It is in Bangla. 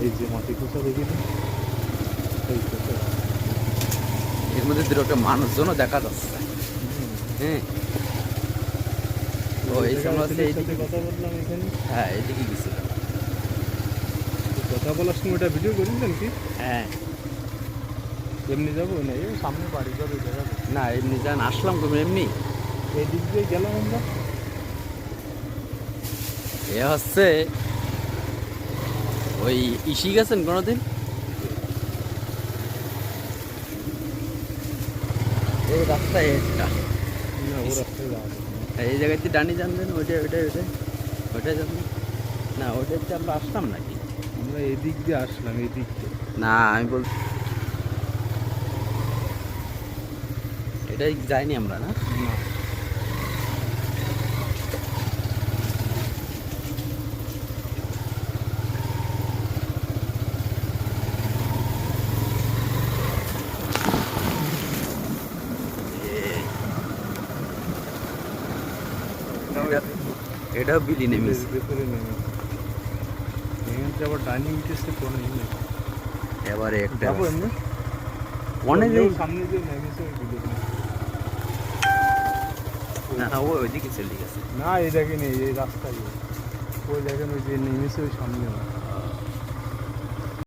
এই যে মাটি খোঁচা দেখিনি এর মধ্যে দুটো মানুষজনও দেখা যাচ্ছে। হ্যাঁ, ও এই সময় সাথে কথা বললাম এখানে। হ্যাঁ, এদিকে গেছিল। কথা বলার সময় ওটা ভিডিও করেছিলেন কি? হ্যাঁ, এমনি যাবো না, এই সামনে বাড়ি যাবে দেখা যাবে। না এমনি যান, আসলাম তুমি এমনি। এই দিক দিয়ে গেলাম আমরা। এ হচ্ছে ওই ইসি গেছেন কোনোদিন? এই রাস্তায় একটা, না ও রাস্তায় যাওয়া যাবে না। এই জায়গাতে ডানি জানবেন, ওইটাই ওইটাই ওইটাই ওইটাই জানবেন না, ওইটাতে আমরা আসলাম নাকি? আমরা এদিক দিয়ে আসলাম, এদিক দিয়ে। না আমি বল, এটাই যাইনি আমরা না। না এটাও বিলি নেমেছে। ভেতরে নেমে এখানে আবার ডাইনিং টেস্টে কোনো নেই। এবারে একটা যাবো এমনি অনেক সামনে যে নেমেছে ওই বিল্ডিং। না ওইদিকে চলে গেছে। না এই দেখেন এই রাস্তায়, ওই দেখেন ওই যে নেমেছে ওই সামনে।